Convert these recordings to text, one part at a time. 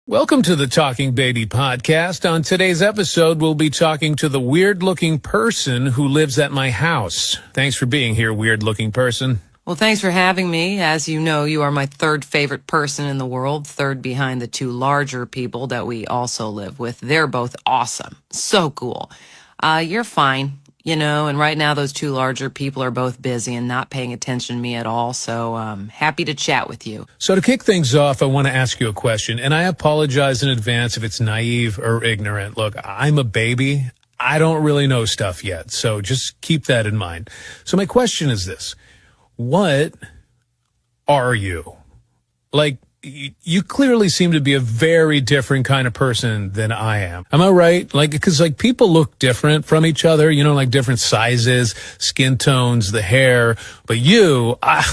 Welcome to the Talking Baby podcast. On today's episode, we'll be talking to the weird-looking person who lives at my house. Thanks for being here, weird-looking person. Well, thanks for having me. As you know, you are my third favorite person in the world, third behind the two larger people that we also live with. They're both awesome. So cool. You're fine, and right now those two larger people are both busy and not paying attention to me at all, so I'm happy to chat with you. So to kick things off, I want to ask you a question, and I apologize in advance if it's naive or ignorant. Look, I'm a baby. I don't really know stuff yet, so just keep that in mind. So my question is this. What are you? Like, you clearly seem to be a very different kind of person than I am. Am I right? Because people look different from each other, like different sizes, skin tones, the hair. But you, I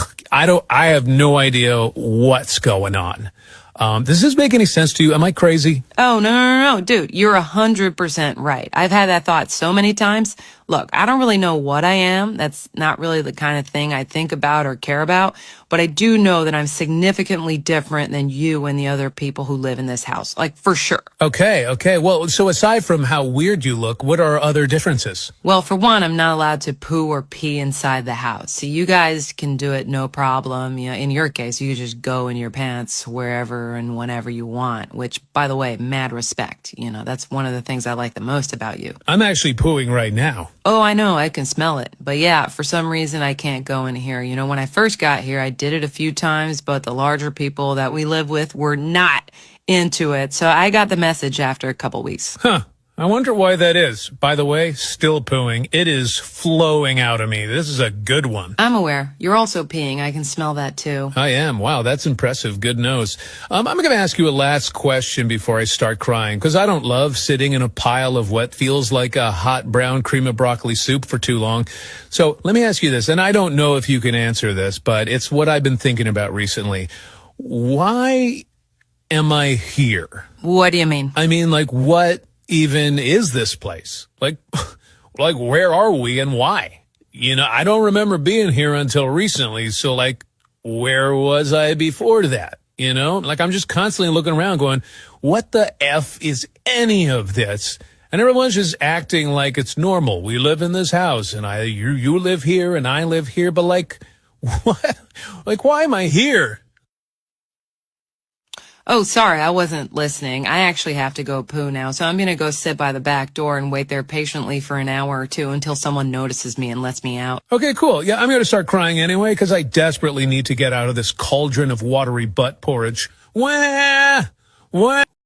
have no idea what's going on. Does this make any sense to you? Am I crazy? Oh, no, dude, you're 100% right. I've had that thought so many times. Look, I don't really know what I am. That's not really the kind of thing I think about or care about. But I do know that I'm significantly different than you and the other people who live in this house. For sure. Okay. Well, so aside from how weird you look, what are other differences? Well, for one, I'm not allowed to poo or pee inside the house. So you guys can do it no problem. In your case, you just go in your pants wherever and whenever you want, which, by the way, mad respect. That's one of the things I like the most about you. I'm actually pooing right now. Oh, I know. I can smell it. But yeah, for some reason, I can't go in here. When I first got here, I did it a few times, but the larger people that we live with were not into it. So I got the message after a couple weeks. Huh. I wonder why that is. By the way, still pooing. It is flowing out of me. This is a good one. I'm aware. You're also peeing. I can smell that too. I am. Wow, that's impressive. Good nose. I'm going to ask you a last question before I start crying, because I don't love sitting in a pile of what feels like a hot brown cream of broccoli soup for too long. So let me ask you this, and I don't know if you can answer this, but it's what I've been thinking about recently. Why am I here? What do you mean? I mean, what even is this place? Where are we and why? I don't remember being here until recently. So where was I before that? I'm just constantly looking around going, what the F is any of this? And everyone's just acting like it's normal. We live in this house and you live here and I live here. But what? Why am I here? Oh, sorry, I wasn't listening. I actually have to go poo now, so I'm going to go sit by the back door and wait there patiently for an hour or two until someone notices me and lets me out. Okay, cool. Yeah, I'm going to start crying anyway because I desperately need to get out of this cauldron of watery butt porridge. Wah!